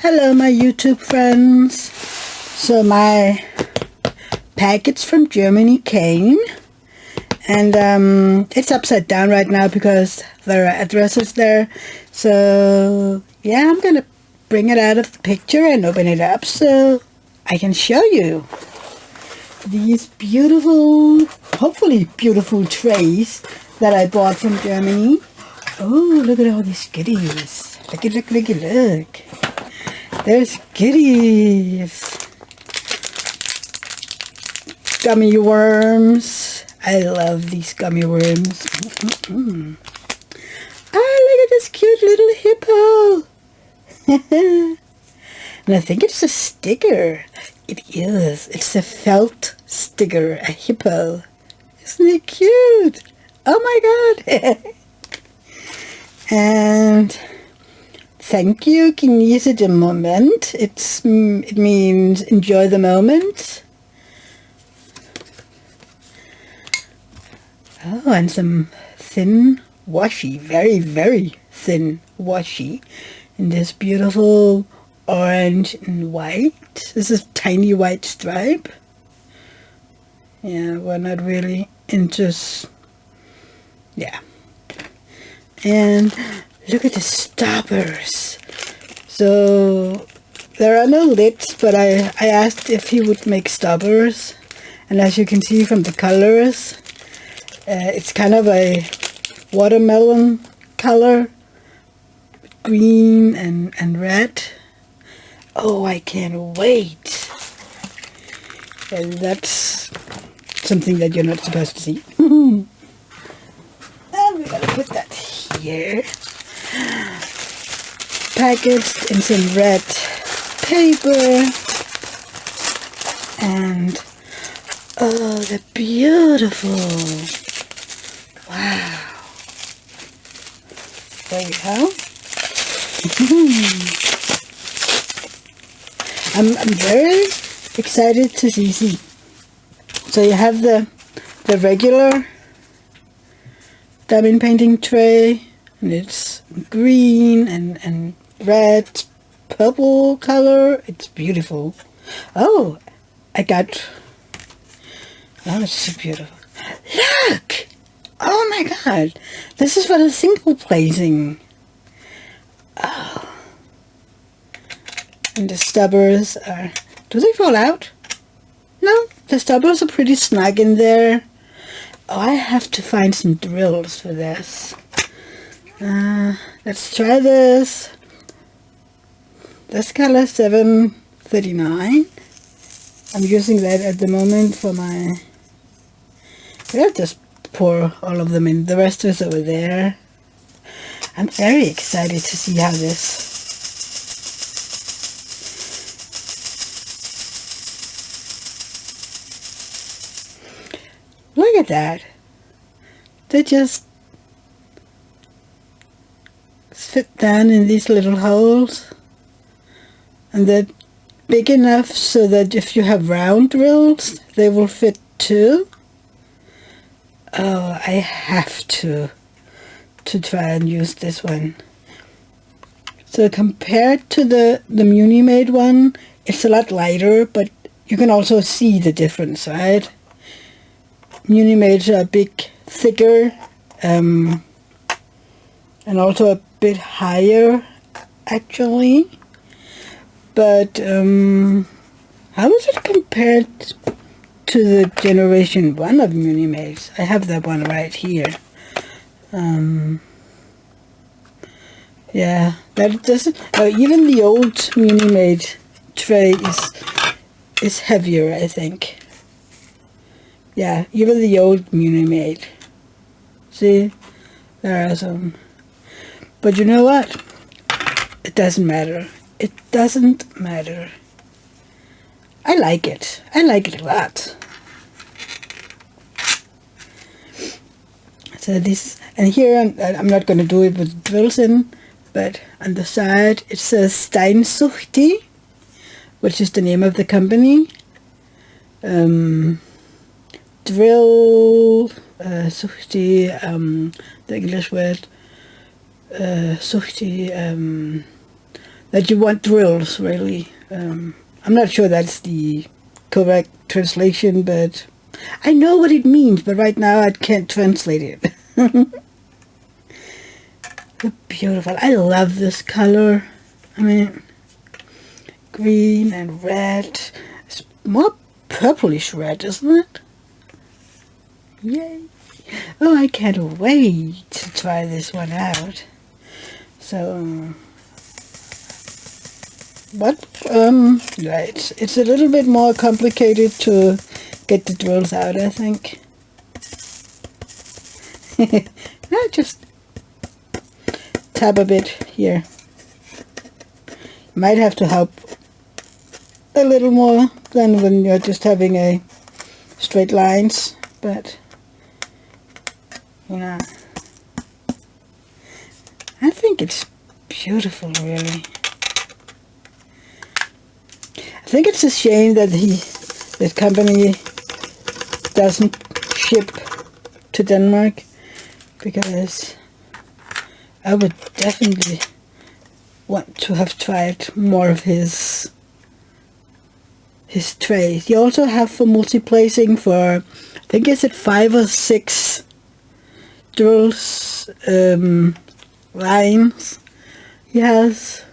Hello my YouTube friends. So my package from Germany came, and it's upside down right now because there are addresses there. So yeah, I'm gonna bring it out of the picture and open it up so I can show you these beautiful, hopefully beautiful trays that I bought from Germany. Oh, look at all these goodies. Look. There's goodies. Gummy worms. I love these gummy worms. Oh, look at this cute little hippo. And I think it's a sticker. It is. It's a felt sticker, a hippo. Isn't it cute? Oh my god. And thank you, genieße den Moment. It means enjoy the moment. Oh, and some thin washi, very, very thin washi in this beautiful orange and white. This is tiny white stripe. Yeah, we're not really into, yeah. And look at the stoppers. So there are no lids, but I asked if he would make stoppers, and as you can see from the colors, it's kind of a watermelon color, green and red. Oh, I can't wait. And that's something that you're not supposed to see. And we're gonna put that here. Packaged in some red paper. And oh, they're beautiful. Wow. There you go. I'm very excited to see. So you have the regular diamond painting tray, and it's green and red, purple color. It's beautiful. Oh, oh, it's so beautiful. Look! Oh my god! This is for the single placing. Oh. And the stubbers are... Do they fall out? No, the stubbers are pretty snug in there. Oh, I have to find some drills for this. Let's try this. This color 739. I'm using that at the moment for my... I'll just pour all of them in. The rest is over there. I'm very excited to see how this... Look at that. They just fit down in these little holes. And they're big enough so that if you have round drills, they will fit too. Oh, I have to try and use this one. So compared to the Muni-made one, it's a lot lighter, but you can also see the difference, right? Muni-made are a bit thicker, and also a bit higher, actually. But how is it compared to the generation 1 of Muni-mades? I have that one right here. Yeah, that doesn't... even the old Muni-made tray is heavier, I think. Yeah, even the old Muni-made. See? There are some. But you know what? It doesn't matter. It doesn't matter. I like it. I like it a lot. So this, and here I'm not going to do it with drills in, but on the side it says Steinsuchti, which is the name of the company. Drill, suchti, the English word, suchti, that you want drills, really. I'm not sure that's the correct translation, but I know what it means, but right now I can't translate it. Beautiful. I love this color. I mean, green and red. It's more purplish red, isn't it? Yay. Oh, I can't wait to try this one out. So, but, yeah, it's a little bit more complicated to get the drills out, I think. I just tap a bit here. Might have to help a little more than when you're just having a straight lines, but you know, I think it's beautiful, really. I think it's a shame that this company doesn't ship to Denmark, because I would definitely want to have tried more of his trays. You also have for multi-placing for, I think is it 5 or 6 drills, lines he has.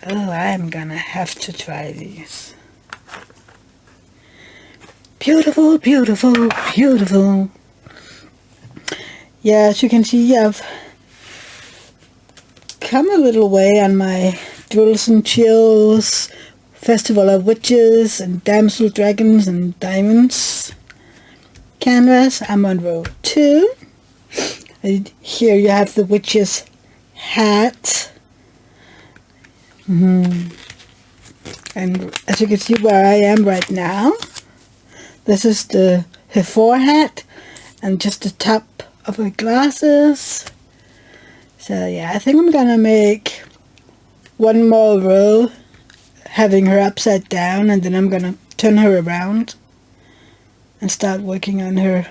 Oh, I'm gonna have to try these. Beautiful, beautiful, beautiful. Yeah, as you can see, I've come a little way on my Drills and Chills, Festival of Witches and Damsel Dragons and Diamonds canvas. I'm on row 2. And here you have the witch's hat. And as you can see where I am right now, this is her forehead and just the top of her glasses. So yeah, I think I'm gonna make one more row having her upside down, and then I'm gonna turn her around and start working on her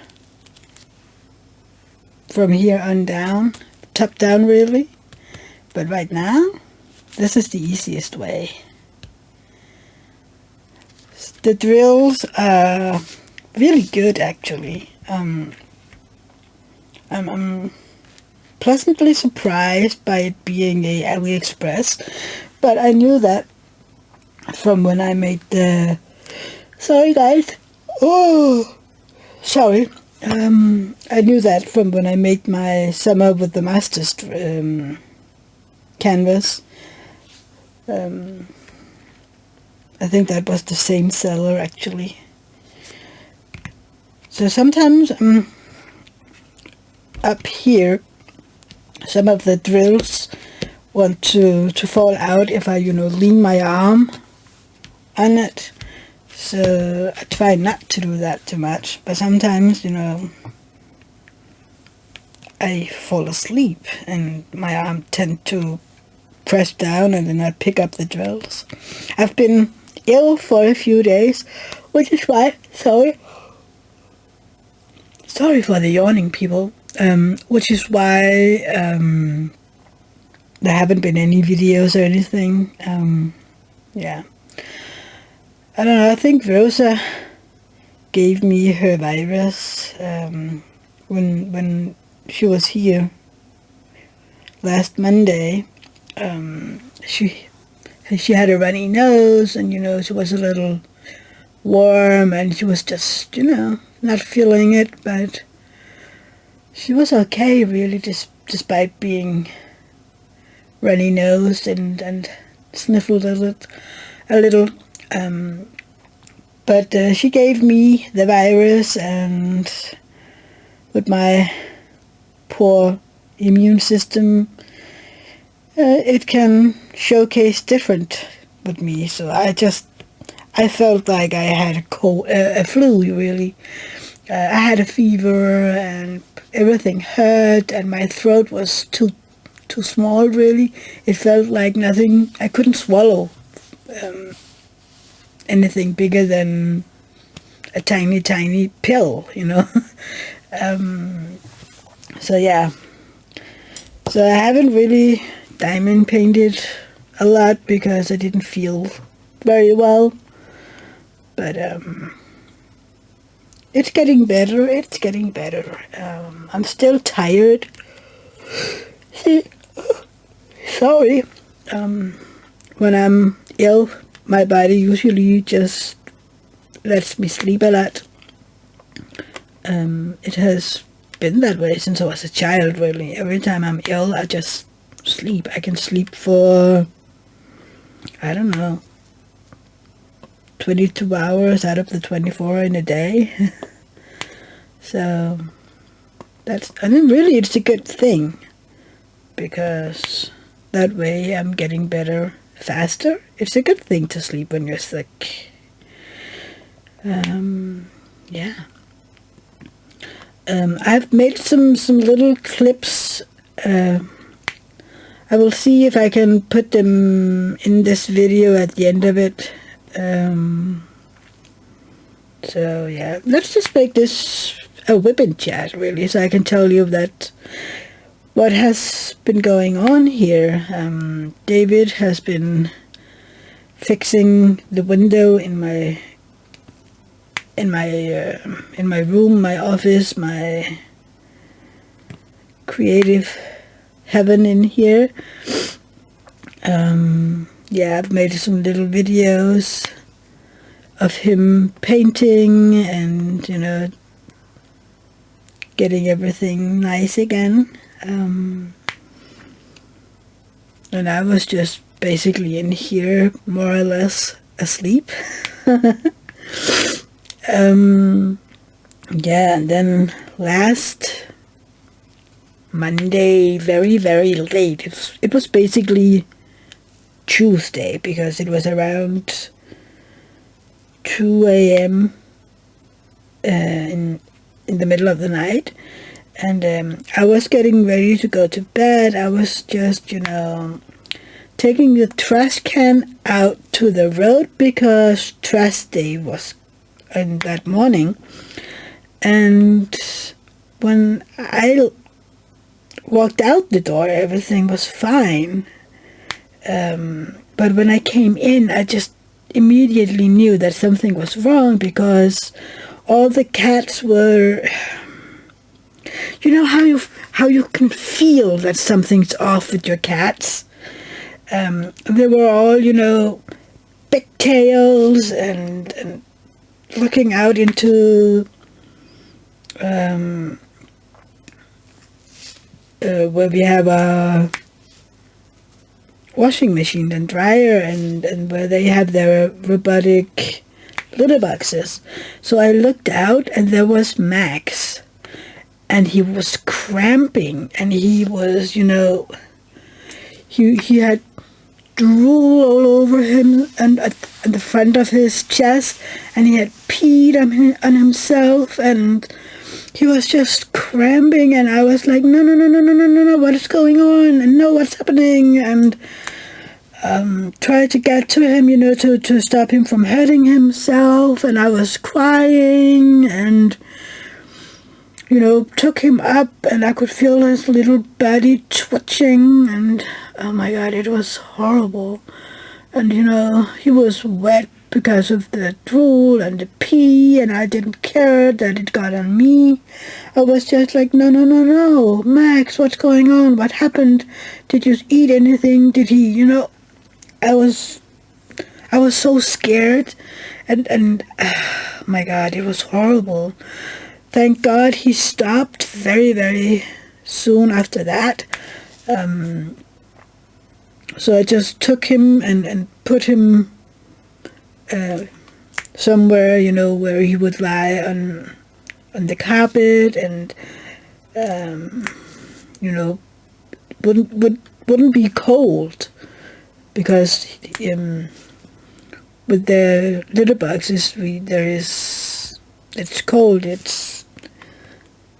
from here on down, top down really. But right now, this is the easiest way. The drills are really good, actually. I'm pleasantly surprised by it being a AliExpress, but I knew that from when I made the... Sorry guys. Oh, sorry. I knew that from when I made my Summer with the Masters canvas. I think that was the same seller, actually. So sometimes up here, some of the drills want to fall out if I, lean my arm on it. So I try not to do that too much. But sometimes, I fall asleep and my arm tend to press down, and then I pick up the drills. I've been ill for a few days, which is why, sorry for the yawning, people, which is why there haven't been any videos or anything. Yeah, I don't know, I think Rosa gave me her virus when she was here last Monday. She had a runny nose, and she was a little warm, and she was just not feeling it, but she was okay really, despite being runny nosed and sniffled a little. But she gave me the virus, and with my poor immune system, it can showcase different with me. So I felt like I had a flu, really. I had a fever, and everything hurt, and my throat was too small, really. It felt like nothing. I couldn't swallow anything bigger than a tiny pill, So yeah. So I haven't really diamond painted a lot because I didn't feel very well. But it's getting better. It's getting better. I'm still tired. Sorry. When I'm ill, my body usually just lets me sleep a lot. It has been that way since I was a child, really. Every time I'm ill, I just sleep. I can sleep for, I don't know, 22 hours out of the 24 in a day. So, I mean, really, it's a good thing. Because that way I'm getting better faster. It's a good thing to sleep when you're sick. Yeah. I've made some little clips. I will see if I can put them in this video at the end of it. So yeah, let's just make this a WIP Chat, really, so I can tell you that what has been going on here. David has been fixing the window in my room, my office, my creative heaven in here. Yeah, I've made some little videos of him painting and, you know, getting everything nice again. And I was just basically in here more or less asleep. Yeah, and then last Monday, very, very late, it was basically Tuesday, because it was around 2 a.m. In the middle of the night, and I was getting ready to go to bed. I was just, you know, taking the trash can out to the road because trash day was in that morning. And when I walked out the door, everything was fine. But when I came in, I just immediately knew that something was wrong, because all the cats were, you know how you can feel that something's off with your cats. They were all, you know, big tails and looking out into where we have a washing machine and dryer, and where they have their robotic litter boxes. So I looked out, and there was Max, and he was cramping, and he was, you know, he had drool all over him and at the front of his chest, and he had peed on himself, and he was just cramping, and I was like, no, what is going on? And no, what's happening? And tried to get to him, you know, to stop him from hurting himself, and I was crying, and, you know, took him up, and I could feel his little body twitching, and oh my God, it was horrible. And, you know, he was wet because of the drool and the pee, and I didn't care that it got on me. I was just like, no, Max, what's going on? What happened? Did you eat anything? Did he, you know, I was so scared, and oh my God, it was horrible. Thank God he stopped very, very soon after that. So I just took him and put him somewhere, you know, where he would lie on the carpet, and you know, wouldn't be cold, because with the litter boxes it's cold. It's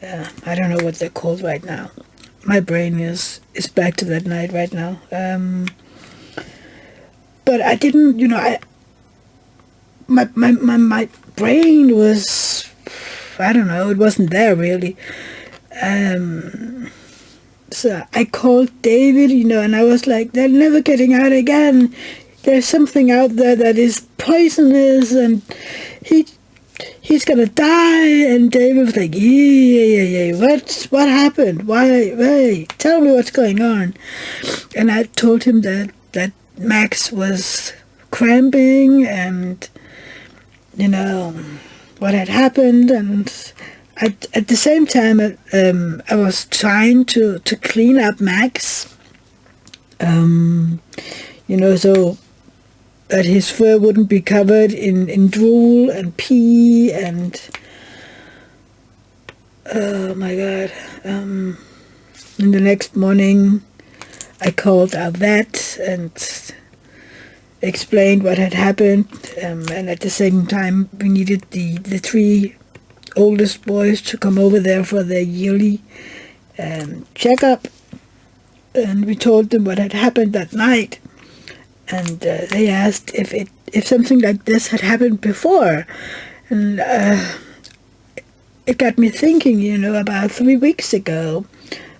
I don't know what they're called right now. My brain is back to that night right now. But I didn't, you know, my brain was, I don't know, it wasn't there really. So I called David, and I was like, they're never getting out again. There's something out there that is poisonous, and he's gonna die. And David was like, yeah. What happened? Why? Tell me what's going on. And I told him that Max was cramping, and what had happened, and at the same time, I was trying to clean up Max, so that his fur wouldn't be covered in drool and pee, and oh my God. And the next morning, I called our vet and explained what had happened, and at the same time, we needed the 3 oldest boys to come over there for their yearly checkup, and we told them what had happened that night, and they asked if something like this had happened before, and it got me thinking, about 3 weeks ago,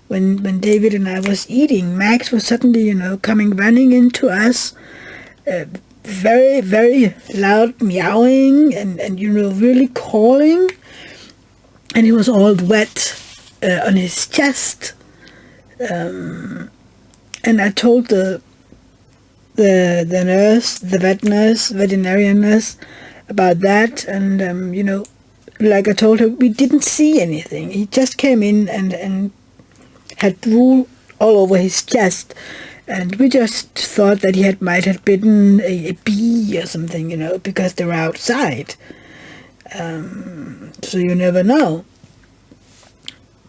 when David and I was eating, Max was suddenly, coming running into us, very, very loud meowing, and really calling. And he was all wet on his chest. And I told the nurse, the veterinarian nurse, about that. And, like I told her, we didn't see anything. He just came in and had drool all over his chest. And we just thought that he might have bitten a bee or something, because they were outside. So you never know,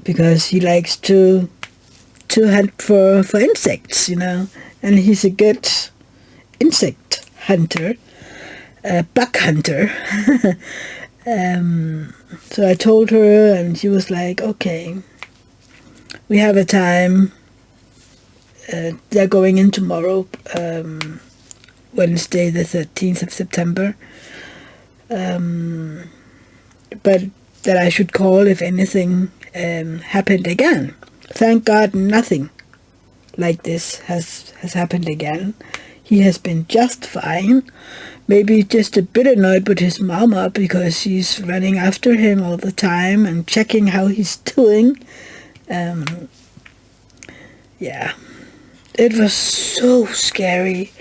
because he likes to hunt for insects, and he's a good insect hunter, bug hunter. So I told her, and she was like, okay, we have a time. They're going in tomorrow, Wednesday the 13th of September. But that I should call if anything happened again. Thank God nothing like this has happened again. He has been just fine. Maybe just a bit annoyed with his mama because she's running after him all the time and checking how he's doing. Yeah, it was so scary.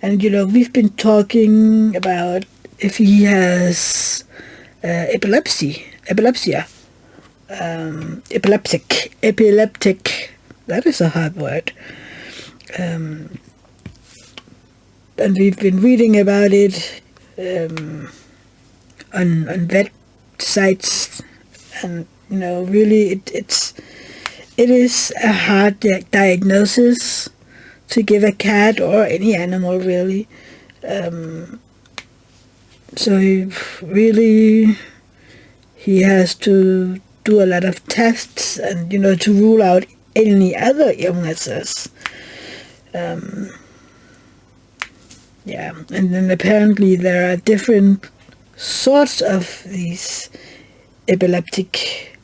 And, we've been talking about if he has epilepsy, epileptic, that is a hard word. And we've been reading about it on vet sites, and really it is a hard diagnosis to give a cat or any animal, really. So he has to do a lot of tests, and to rule out any other illnesses. Yeah, and then apparently there are different sorts of these epileptic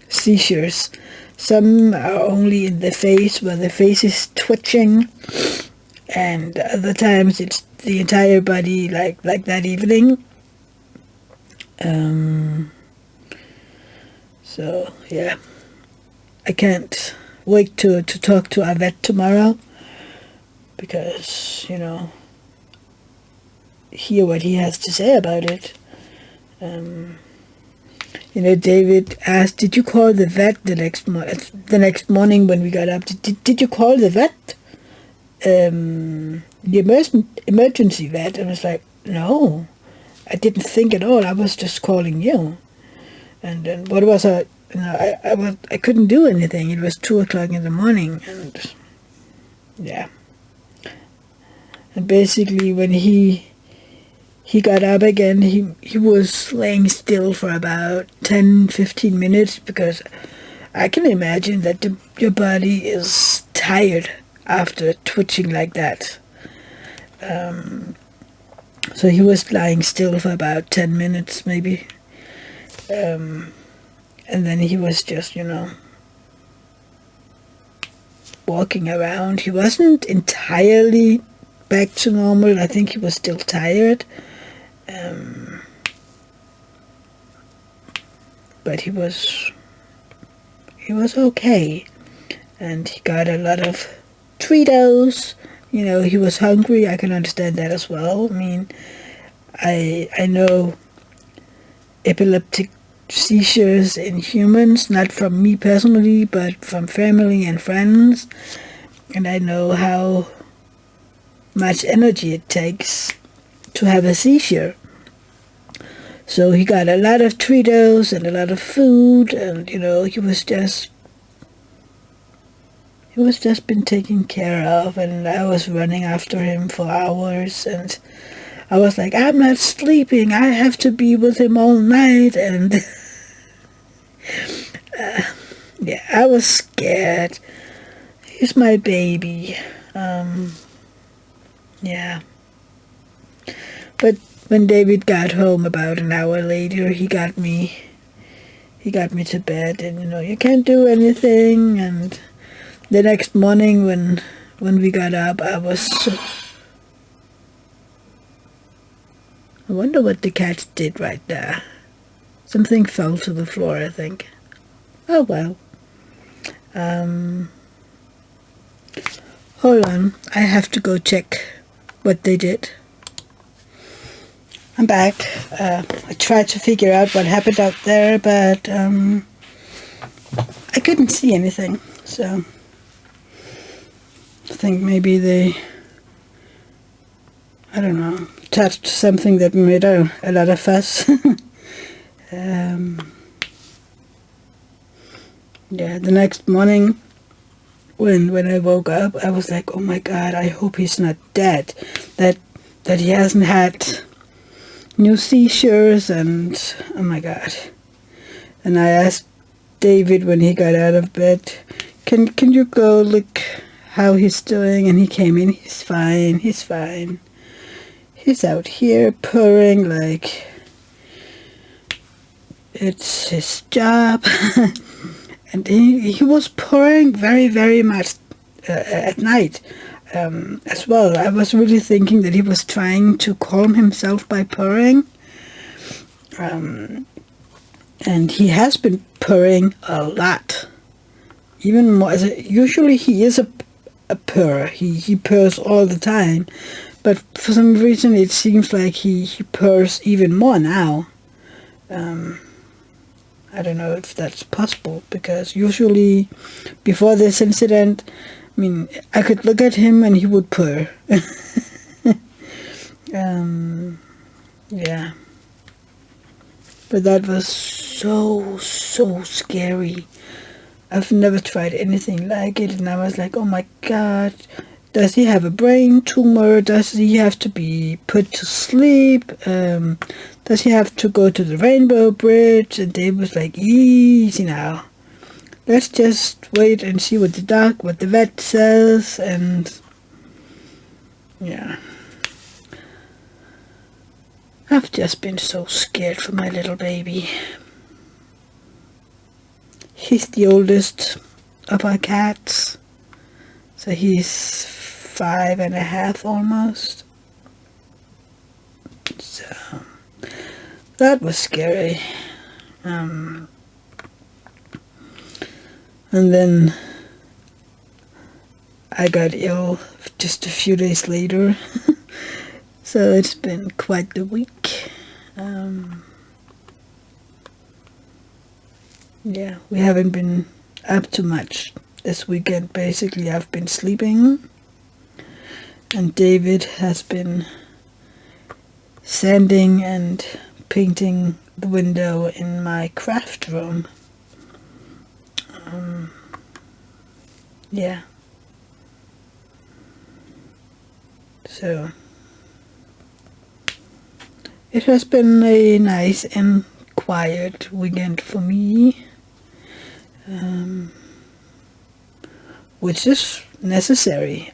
seizures. Some are only in the face, where the face is twitching, and other times it's the entire body, like that evening. So yeah, I can't wait to talk to our vet tomorrow, because hear what he has to say about it. David asked, "Did you call the vet the next morning when we got up? Did you call the vet, the emergency vet?" And I was like, "No, I didn't think at all. I was just calling you." And then what was I couldn't do anything. It was 2:00 in the morning, and yeah. And basically, when he got up again, he was laying still for about 10-15 minutes, because I can imagine that your body is tired after twitching like that. So he was lying still for about 10 minutes, maybe. And then he was just, walking around. He wasn't entirely back to normal. I think he was still tired. But he was okay. And he got a lot of Treatos. You know, he was hungry. I can understand that as well. I mean, I know epileptic seizures in humans, not from me personally, but from family and friends. And I know how much energy it takes to have a seizure. So he got a lot of Treatos and a lot of food, and you know, he was just been taken care of, and I was running after him for hours, and I was like, I'm not sleeping, I have to be with him all night, and yeah, I was scared. He's my baby. Yeah. But when David got home about an hour later, he got me to bed, and you know, you can't do anything. And the next morning when we got up, I wonder what the cats did right there. Something fell to the floor, I think. Oh well. Hold on, I have to go check what they did. I'm back. I tried to figure out what happened out there, but I couldn't see anything. So I think maybe they, I don't know, touched something that made a lot of fuss. Yeah, the next morning when I woke up, I was like, oh my God, I hope he's not dead. That he hasn't had new seizures, and oh my God. And I asked David when he got out of bed, can you go look how he's doing? And he came in. He's fine. He's out here purring like it's his job. And he was purring very, very much at night as well. I was really thinking that he was trying to calm himself by purring. And he has been purring a lot. Even more. Usually he is a purrer. He purrs all the time. But for some reason it seems like he purrs even more now. I don't know if that's possible, because usually before this incident, I mean, I could look at him and he would purr. Yeah. But that was so scary. I've never tried anything like it, and I was like, oh my God, does he have a brain tumor? Does he have to be put to sleep? Does he have to go to the Rainbow Bridge? And Dave was like, easy now. Let's just wait and see what the vet says. And yeah. I've just been so scared for my little baby. He's the oldest of our cats. So he's 5.5 almost. So that was scary. And then I got ill just a few days later. So it's been quite the week. Yeah, we haven't been up to much this weekend. Basically, I've been sleeping, and David has been sanding and painting the window in my craft room. Yeah. So it has been a nice and quiet weekend for me, which is necessary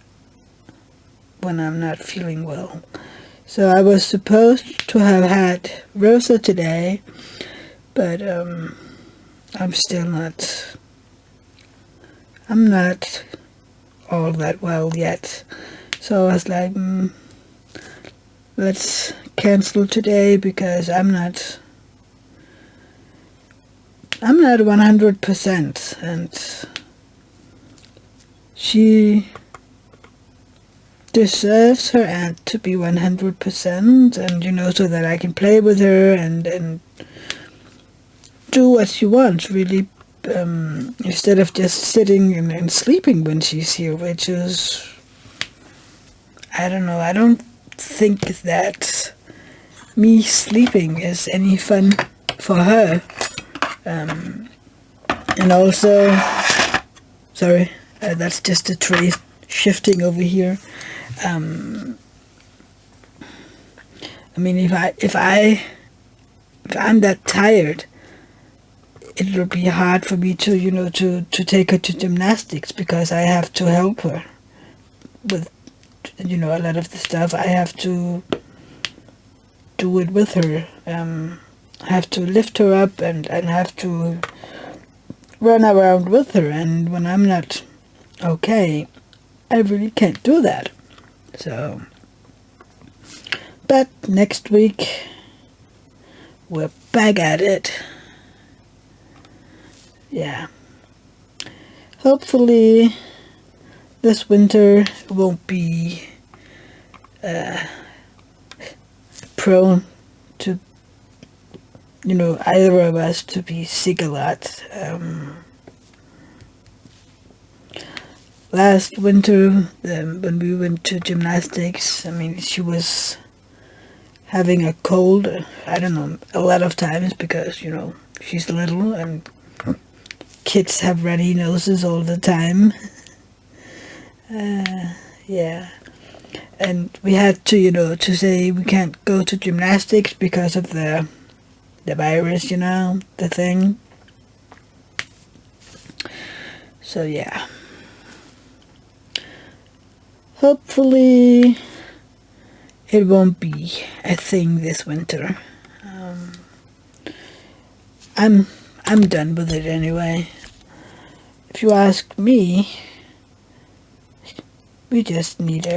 when I'm not feeling well. So I was supposed to have had Rosa today, but I'm not all that well yet. So I was like, let's cancel today because I'm not 100%, and she deserves her aunt to be 100%, and so that I can play with her and do what she wants, really, instead of just sitting and sleeping when she's here, which is, I don't know, I don't think that me sleeping is any fun for her. And also, sorry, that's just a tray shifting over here. I mean, if I'm that tired, it will be hard for me to to take her to gymnastics, because I have to help her with a lot of the stuff. I have to do it with her. I have to lift her up and have to run around with her, and when I'm not okay, I really can't do that. So, but next week we're back at it. Yeah. Hopefully this winter won't be prone to either of us to be sick a lot. Last winter, when we went to gymnastics, I mean, she was having a cold, I don't know, a lot of times, because, she's little and kids have runny noses all the time. Yeah. And we had to, to say we can't go to gymnastics because of the virus, the thing. So, yeah. Hopefully it won't be a thing this winter. I'm done with it anyway. If you ask me, we just need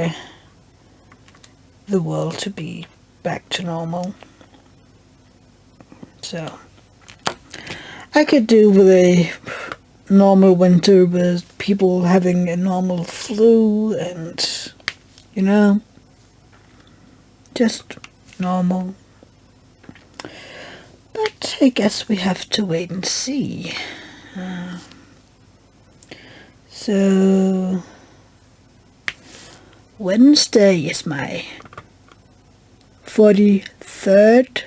the world to be back to normal. So I could do with a normal winter with people having a normal flu and just normal. But I guess we have to wait and see. So Wednesday is my 43rd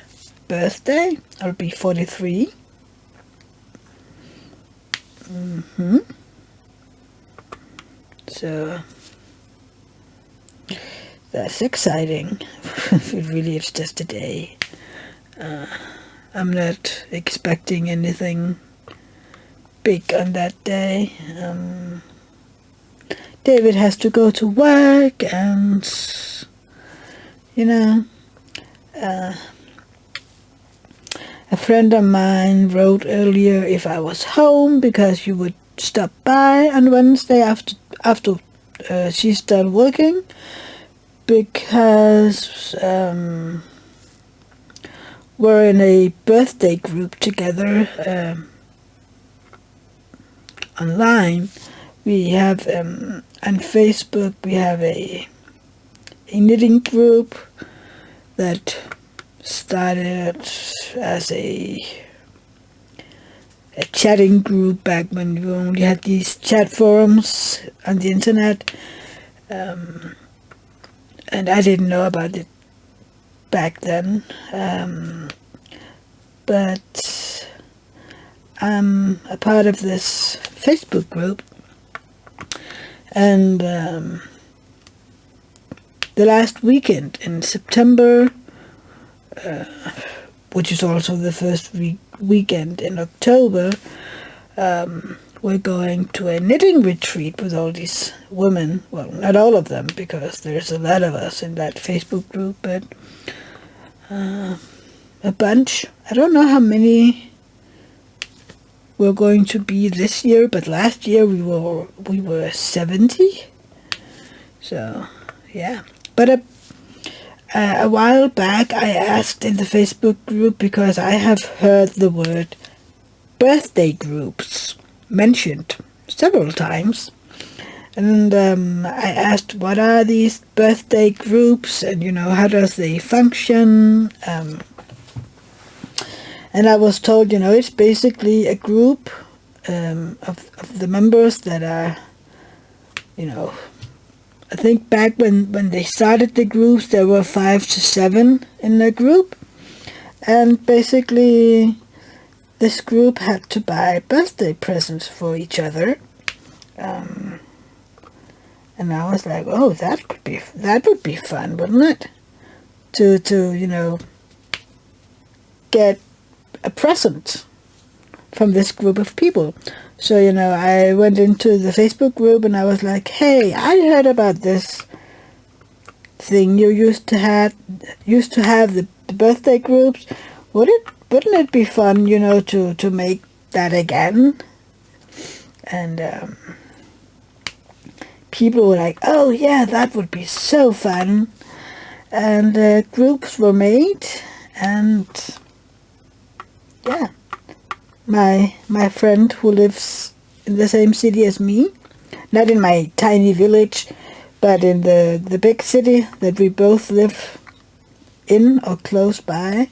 birthday. I'll be 43. So that's exciting. It's just a day. I'm not expecting anything big on that day. David has to go to work, and a friend of mine wrote earlier if I was home, because you would stop by on Wednesday after she's done working, because we're in a birthday group together online. We have on Facebook, we have a knitting group that started as a chatting group back when we only had these chat forums on the internet, and I didn't know about it back then, but I'm a part of this Facebook group, and the last weekend in September, which is also the first weekend in October, we're going to a knitting retreat with all these women. Well, not all of them, because there's a lot of us in that Facebook group, but a bunch. I don't know how many we're going to be this year, but last year we were 70. So, yeah. But a while back I asked in the Facebook group, because I have heard the word birthday groups mentioned several times. And I asked, what are these birthday groups, and how does they function? And I was told, it's basically a group of the members that are, I think back when they started the groups, there were 5 to 7 in the group. And basically, this group had to buy birthday presents for each other. And I was like, oh, that would be fun, wouldn't it? To get a present from this group of people. So, I went into the Facebook group and I was like, hey, I heard about this thing you used to have the birthday groups. Wouldn't it be fun, to make that again? And people were like, oh yeah, that would be so fun. And groups were made, and yeah, my friend who lives in the same city as me, not in my tiny village, but in the big city that we both live in or close by,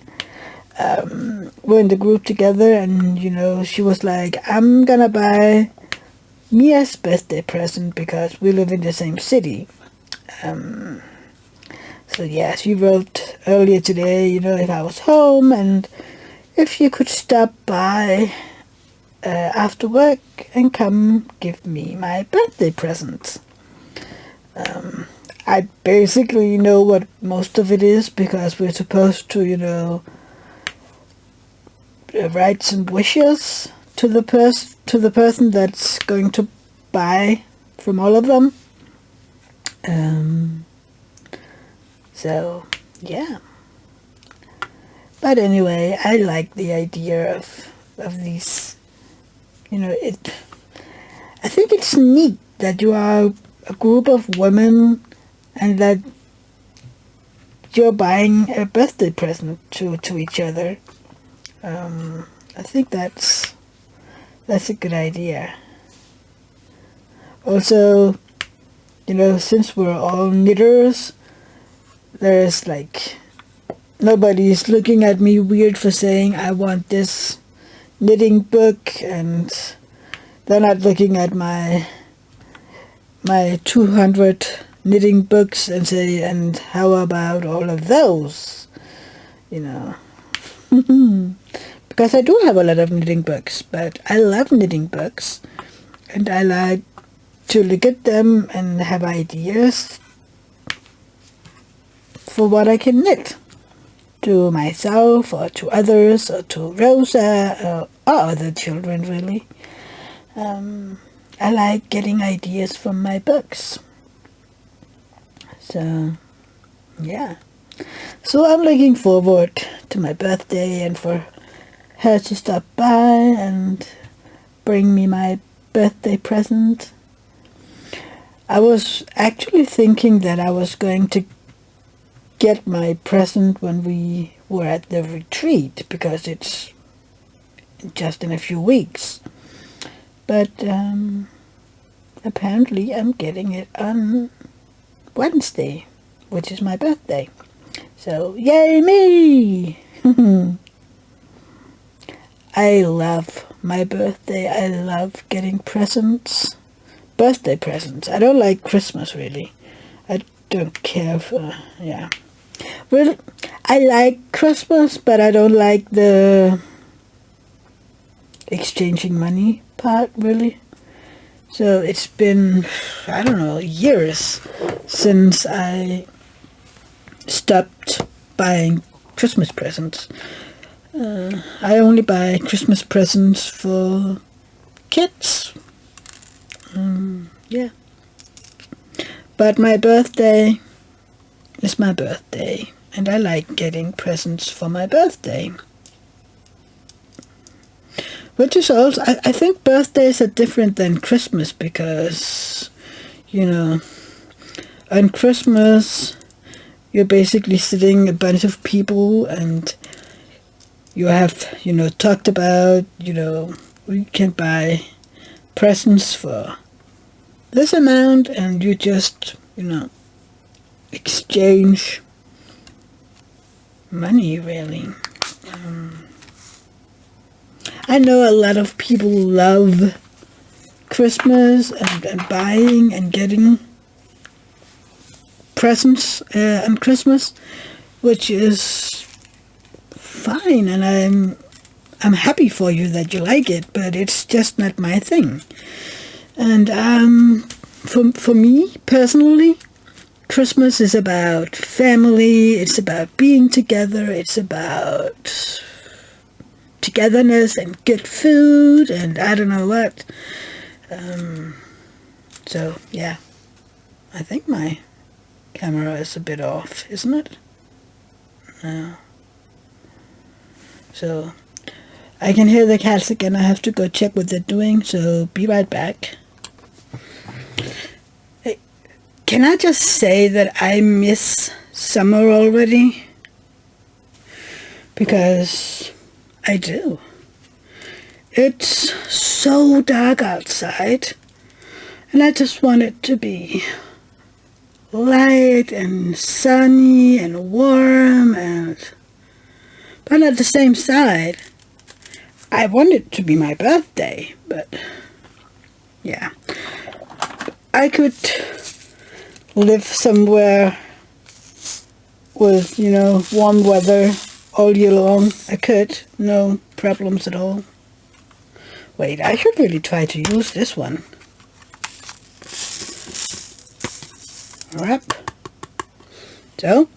we're in the group together. And she was like, I'm gonna buy Mia's birthday present because we live in the same city. So yeah, she wrote earlier today, if I was home and if you could stop by after work and come give me my birthday present. I basically know what most of it is, because we're supposed to, write some wishes to the person that's going to buy from all of them. So yeah. But anyway, I like the idea of these. I think it's neat that you are a group of women and that you're buying a birthday present to each other. I think that's a good idea. Also, since we're all knitters, there's like, nobody's looking at me weird for saying I want this knitting book, and they're not looking at my 200 knitting books and say, and how about all of those? Because I do have a lot of knitting books, but I love knitting books, and I like to look at them and have ideas for what I can knit to myself or to others or to Rosa or other children, really. I like getting ideas from my books. So, yeah. So I'm looking forward to my birthday and for her to stop by and bring me my birthday present. I was actually thinking that I was going to get my present when we were at the retreat, because it's just in a few weeks. But apparently I'm getting it on Wednesday, which is my birthday. So, yay me! I love my birthday. I love getting presents. Birthday presents. I don't like Christmas, really. I don't care for, yeah. Well, I like Christmas, but I don't like the exchanging money part, really. So it's been, I don't know, years since I stopped buying Christmas presents. I only buy Christmas presents for kids. Yeah. But my birthday is my birthday, and I like getting presents for my birthday. Which is also, I think birthdays are different than Christmas, because, on Christmas, you're basically sitting a bunch of people and you have, talked about, we can buy presents for this amount, and you just, exchange money, really. I know a lot of people love Christmas and buying and getting presents on Christmas, which is fine, and I'm happy for you that you like it, but it's just not my thing. And for me personally, Christmas is about family, it's about being together, it's about togetherness and good food and I don't know what. So yeah, I think my camera is a bit off, isn't it? No. So I can hear the cats again. I have to go check what they're doing, so be right back. Hey, can I just say that I miss summer already? Because I do. It's so dark outside, and I just want it to be light and sunny and warm, but at the same side, I want it to be my birthday, but yeah. I could live somewhere with, warm weather all year long. I could, no problems at all. Wait, I should really try to use this one. Alright. So,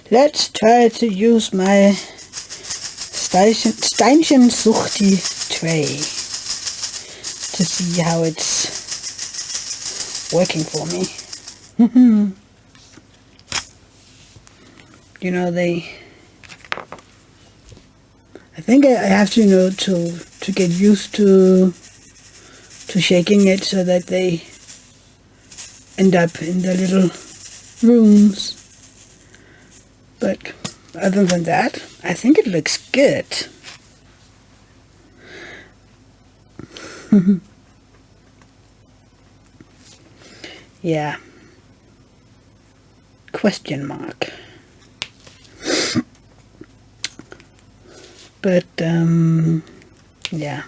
let's try to use my Steinchen Suchti tray to see how it's working for me. I think I have to, to get used to shaking it so that they end up in the little rooms. But other than that, I think it looks good. Yeah. Question mark. But, yeah.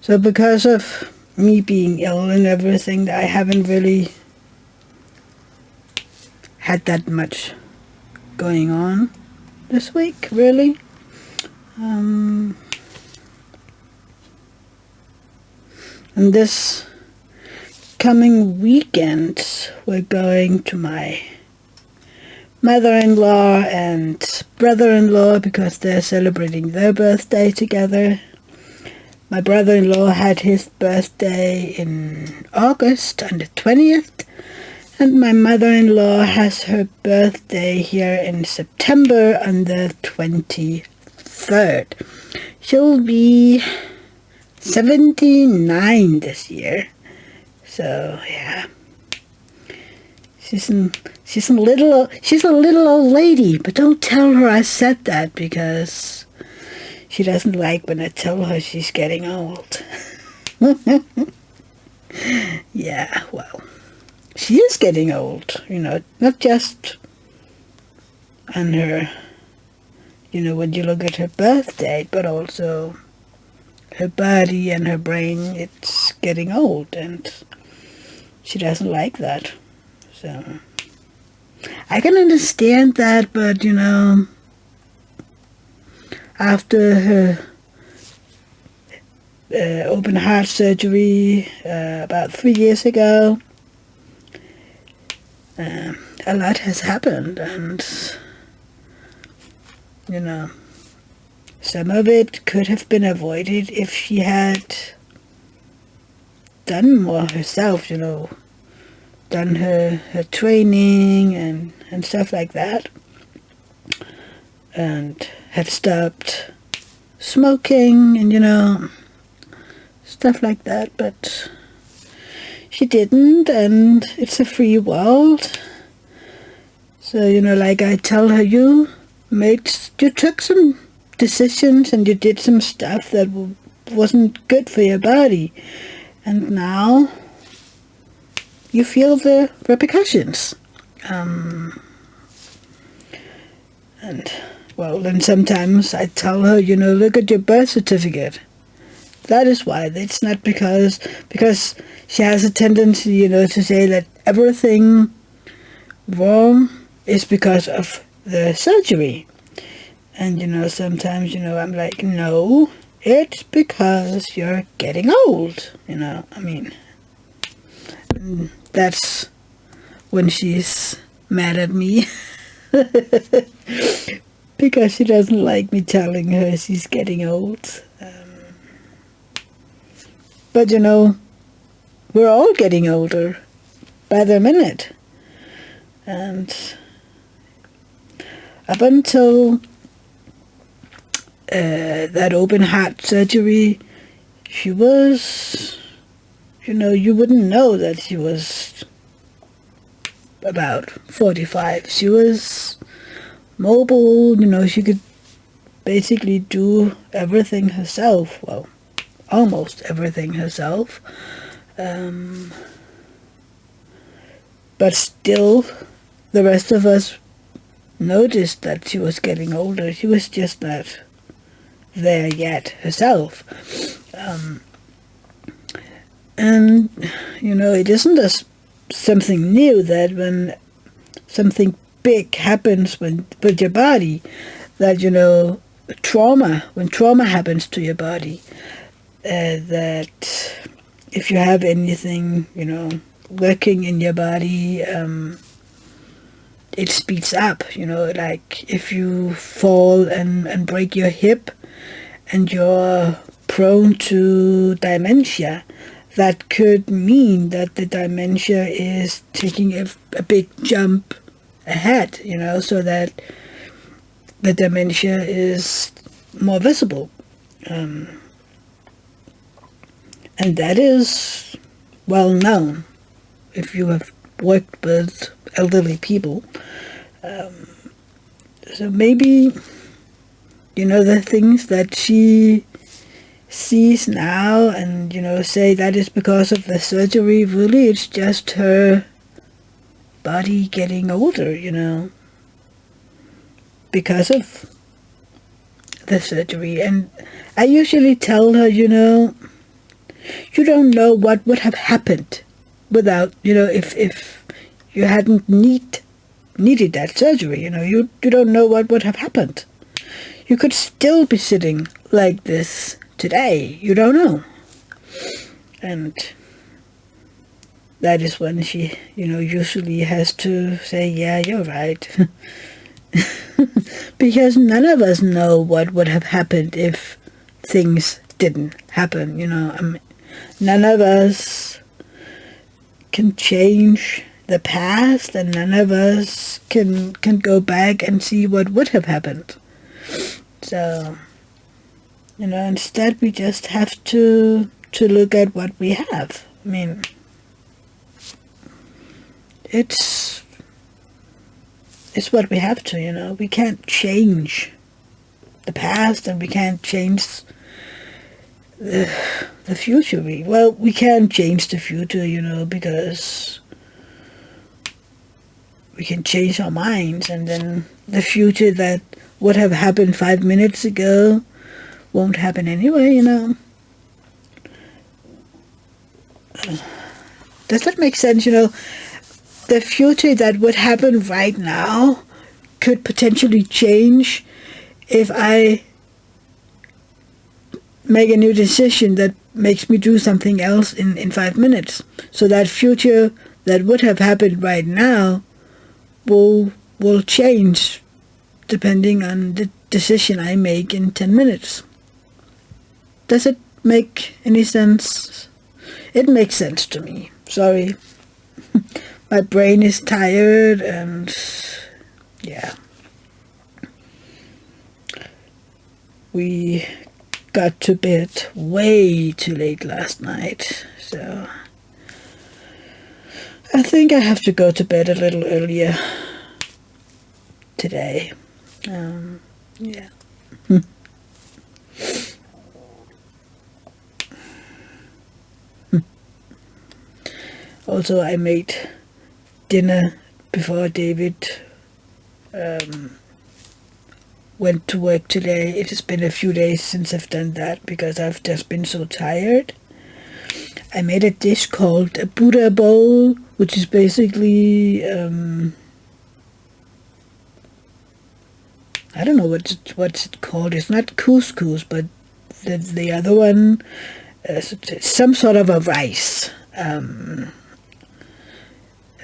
So because of me being ill and everything, I haven't really had that much going on this week, really. And this coming weekend, we're going to my mother-in-law and brother-in-law because they're celebrating their birthday together. My brother-in-law had his birthday in August on the 20th, and my mother-in-law has her birthday here in September on the 23rd. She'll be 79 this year. So yeah, she's a little old lady, but don't tell her I said that because she doesn't like when I tell her she's getting old. Yeah, well, she is getting old, not just on her, when you look at her birth date, but also her body and her brain, it's getting old, and she doesn't like that. So I can understand that, but after her open heart surgery about 3 years ago, a lot has happened, and some of it could have been avoided if she had done more herself, done her training and stuff like that, and had stopped smoking and stuff like that. But she didn't, and it's a free world. So, you know, like I tell her, you took some decisions and you did some stuff that wasn't good for your body. And now you feel the repercussions. And, well, then sometimes I tell her, you know, look at your birth certificate. That is why. It's not because she has a tendency, you know, to say that everything wrong is because of the surgery. And, you know, sometimes, you know, I'm like, no, it's because you're getting old, you know, I mean. That's when she's mad at me. Because she doesn't like me telling her she's getting old. But, you know, we're all getting older by the minute. And up until that open heart surgery, she was, you know, you wouldn't know that she was about 45. She was mobile, you know, she could basically do everything herself. Well, almost everything herself. But still, the rest of us noticed that she was getting older. She was just not there yet herself. And, you know, it isn't something new that when something big happens with your body, that, you know, when trauma happens to your body, that if you have anything, you know, working in your body, it speeds up, you know, like if you fall and break your hip and you're prone to dementia, that could mean that the dementia is taking a big jump ahead, you know, so that the dementia is more visible. And that is well known if you have worked with elderly people. So maybe, you know, the things that she sees now and, you know, say that is because of the surgery, really it's just her body getting older, you know, because of the surgery. And I usually tell her, you know, you don't know what would have happened without, you know, if you hadn't needed that surgery, you know, you don't know what would have happened. You could still be sitting like this today. You don't know. And that is when she, you know, usually has to say, yeah, you're right. Because none of us know what would have happened if things didn't happen, you know. I mean, none of us can change the past, and none of us can go back and see what would have happened. So, you know, instead we just have to look at what we have. I mean, it's what we have to, you know. We can't change the past, and we can't change the future. We can change the future, you know, because we can change our minds, and then the future that would have happened 5 minutes ago won't happen anyway, you know. Does that make sense? You know, the future that would happen right now could potentially change if I make a new decision that makes me do something else in 5 minutes. So that future that would have happened right now will change depending on the decision I make in 10 minutes. Does it make any sense? It makes sense to me. Sorry. My brain is tired, and yeah. We got to bed way too late last night, so I think I have to go to bed a little earlier today. Yeah. Also, I made dinner before David went to work today. It has been a few days since I've done that because I've just been so tired. I made a dish called a Buddha bowl, which is basically I don't know what's it called. It's not couscous, but the other one, some sort of a rice, and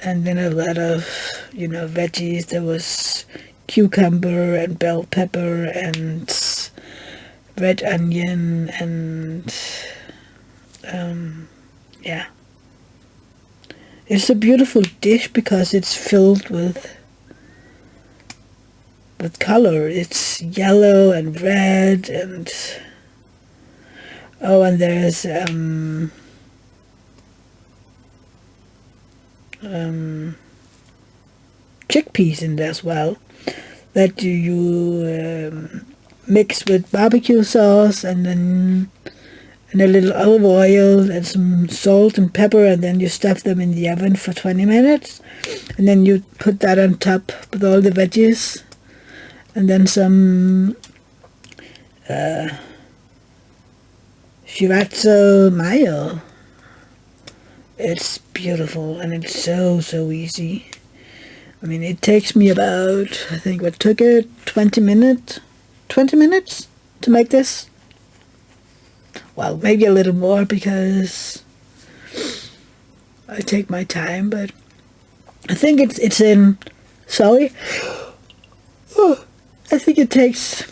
then a lot of veggies. There was cucumber and bell pepper and red onion and yeah. It's a beautiful dish because it's filled with color. It's yellow and red and and there's chickpeas in there as well that you mix with barbecue sauce and then a little olive oil and some salt and pepper, and then you stuff them in the oven for 20 minutes, and then you put that on top with all the veggies, and then some sriracha mayo. It's beautiful, and it's so easy. I mean, it takes me about, I think, what took it? 20 minutes? 20 minutes to make this? Well, maybe a little more because I take my time, but I think it's in, sorry. Oh, I think it takes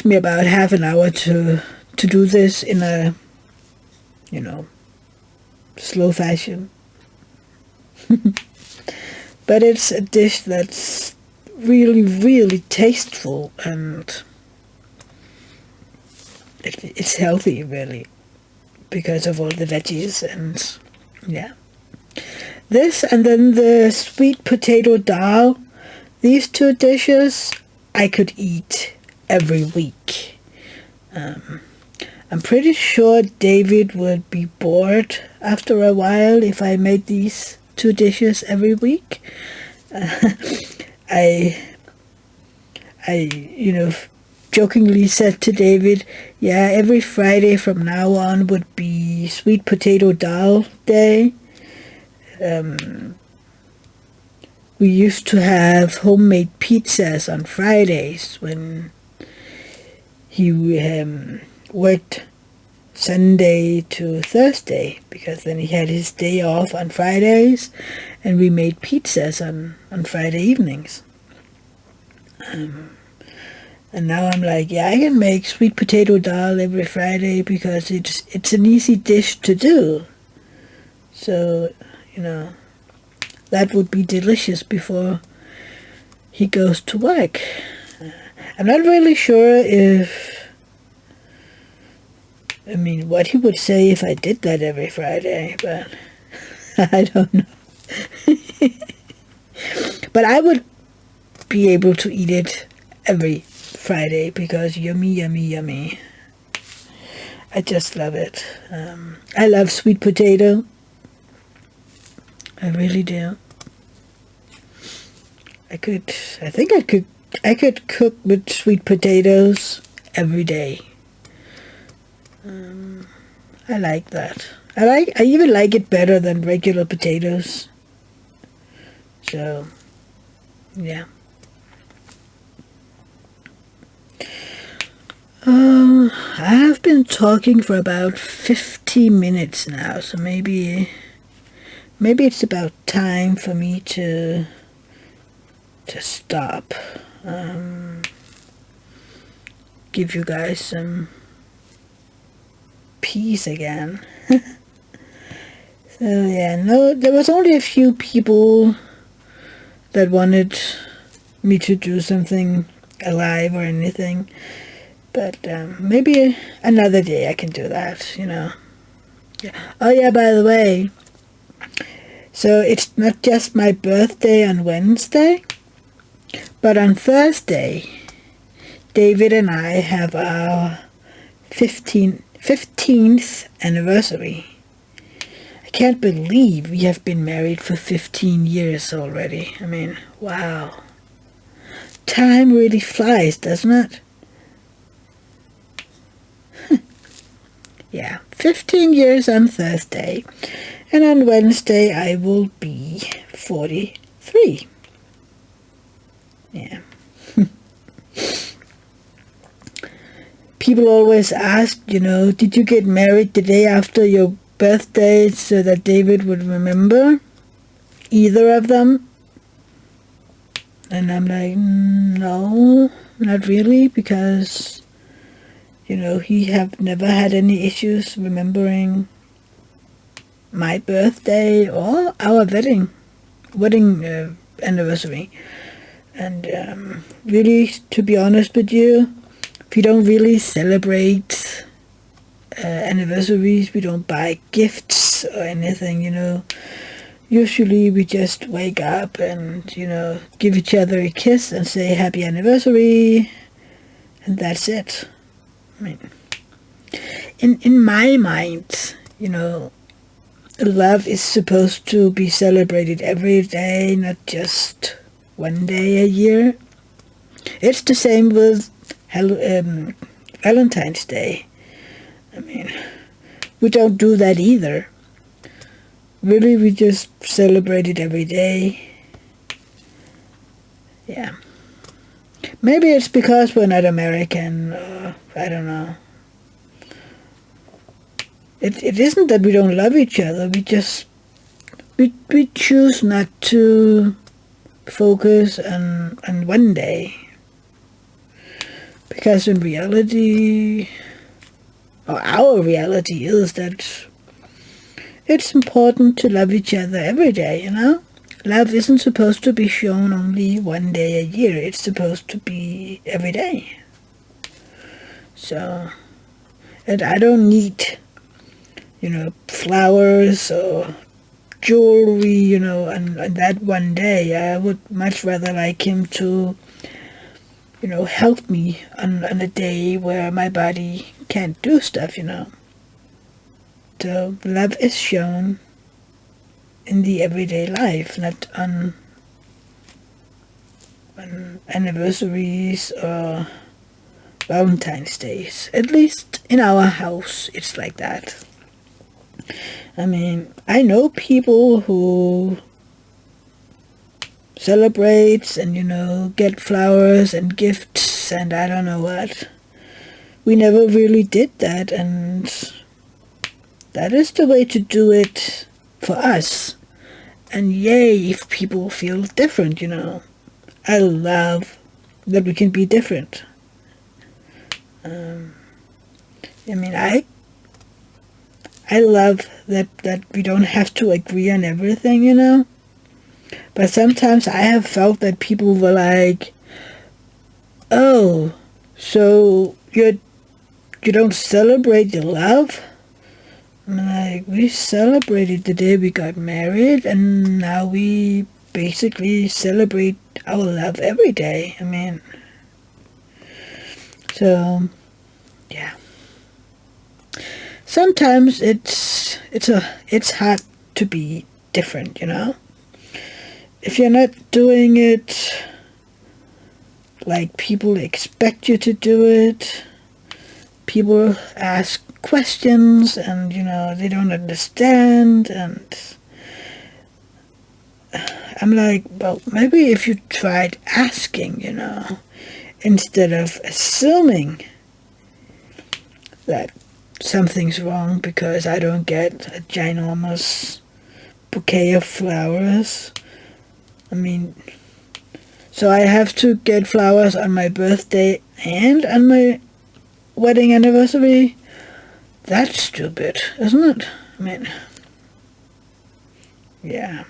me about half an hour to do this in a, slow fashion. But it's a dish that's really tasteful, and it's healthy, really, because of all the veggies. And yeah, this and then the sweet potato dal, these two dishes I could eat every week. I'm pretty sure David would be bored after a while if I made these two dishes every week. I jokingly said to David, yeah, every Friday from now on would be sweet potato dal day. We used to have homemade pizzas on Fridays when he worked Sunday to Thursday, because then he had his day off on Fridays, and we made pizzas on Friday evenings. And now I'm like, yeah, I can make sweet potato dal every Friday because it's an easy dish to do. So, that would be delicious before he goes to work. I'm not really sure what he would say if I did that every Friday, but I don't know. But I would be able to eat it every Friday because yummy. I just love it. I love sweet potato. I really do. I could cook with sweet potatoes every day. I like that. I even like it better than regular potatoes. So, yeah. I have been talking for about 50 minutes now, so maybe it's about time for me to stop. Give you guys some peace again. So yeah, no, there was only a few people that wanted me to do something alive or anything, but maybe another day I can do that, Yeah. Oh yeah, by the way, So it's not just my birthday on Wednesday, but on Thursday, David and I have our 15th anniversary. I can't believe we have been married for 15 years already. I mean, wow. Time really flies, doesn't it? Yeah, 15 years on Thursday. And on Wednesday I will be 43. Yeah. People always ask, did you get married the day after your birthday so that David would remember either of them? And I'm like, no, not really, because, he have never had any issues remembering my birthday or our wedding anniversary. And really, to be honest with you, we don't really celebrate anniversaries. We don't buy gifts or anything, Usually we just wake up and, give each other a kiss and say happy anniversary, and that's it. I mean, in my mind, love is supposed to be celebrated every day, not just one day a year. It's the same with Valentine's Day. I mean, we don't do that either. Really, we just celebrate it every day. Yeah. Maybe it's because we're not American, or I don't know. It isn't that we don't love each other, we choose not to focus on one day. Because in reality, or our reality is that it's important to love each other every day, Love isn't supposed to be shown only one day a year. It's supposed to be every day. So, and I don't need, flowers or jewelry, on that one day. I would much rather like him to, help me on a day where my body can't do stuff, So love is shown in the everyday life, not on anniversaries or Valentine's Days. At least in our house, it's like that. I mean, I know people who celebrate and, get flowers and gifts and I don't know what. We never really did that, and that is the way to do it for us. And yay if people feel different, I love that we can be different. I love that we don't have to agree on everything, But sometimes I have felt that people were like, oh, so you don't celebrate your love? I'm like, we celebrated the day we got married, and now we basically celebrate our love every day. I mean, so, yeah. Sometimes it's hard to be different, If you're not doing it like people expect you to do it, people ask questions and, they don't understand, and I'm like, well, maybe if you tried asking, instead of assuming that something's wrong because I don't get a ginormous bouquet of flowers. I mean, so I have to get flowers on my birthday and on my wedding anniversary? That's stupid, isn't it? I mean, yeah.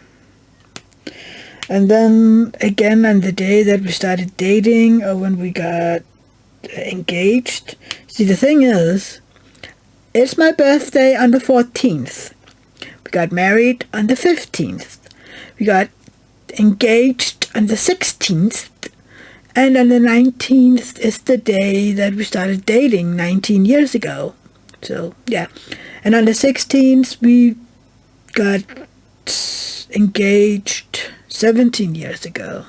And then again on the day that we started dating or when we got engaged. See, the thing is, it's my birthday on the 14th. We got married on the 15th. We got engaged on the 16th. And on the 19th is the day that we started dating 19 years ago. So, yeah. And on the 16th, we got engaged 17 years ago.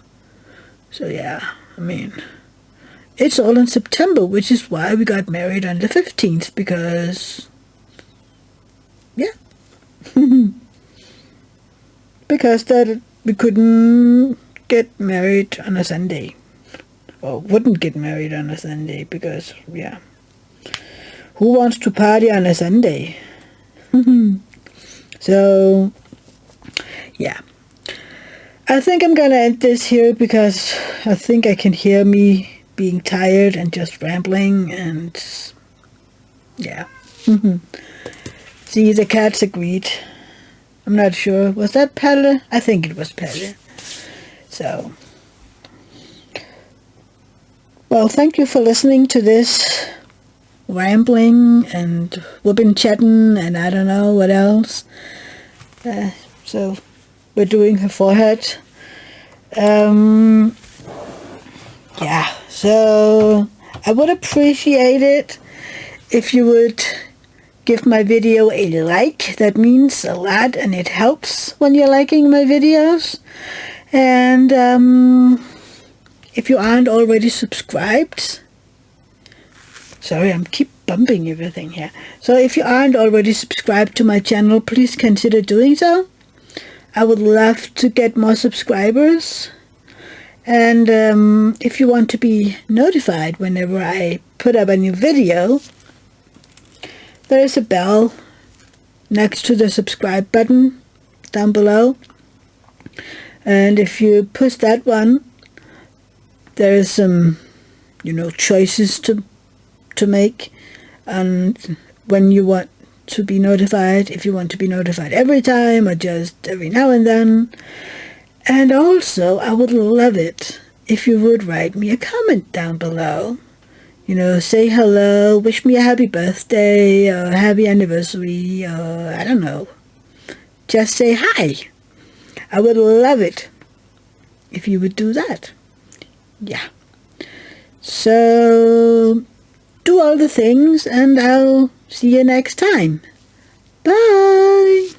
So, yeah, I mean, it's all in September, which is why we got married on the 15th, because, yeah. Because that we couldn't get married on a Sunday. Or wouldn't get married on a Sunday, because, yeah. Who wants to party on a Sunday? So, yeah. I think I'm going to end this here, because I think I can hear me being tired and just rambling, and, yeah. See, the cats agreed. I'm not sure. Was that Pelle? I think it was Pelle. So, well, thank you for listening to this rambling, and we've been chatting, and I don't know what else. So, we're doing her forehead. Yeah, so I would appreciate it if you would give my video a like. That means a lot, and it helps when you're liking my videos. And if you aren't already subscribed, sorry, I'm keep bumping everything here. So if you aren't already subscribed to my channel, please consider doing so. I would love to get more subscribers. And if you want to be notified whenever I put up a new video, there is a bell next to the subscribe button down below. And if you push that one, there is some, choices to make. And when you want to be notified, if you want to be notified every time or just every now and then. And also, I would love it if you would write me a comment down below. Say hello, wish me a happy birthday, or happy anniversary, or I don't know. Just say hi. I would love it if you would do that. Yeah. So, do all the things, and I'll see you next time. Bye!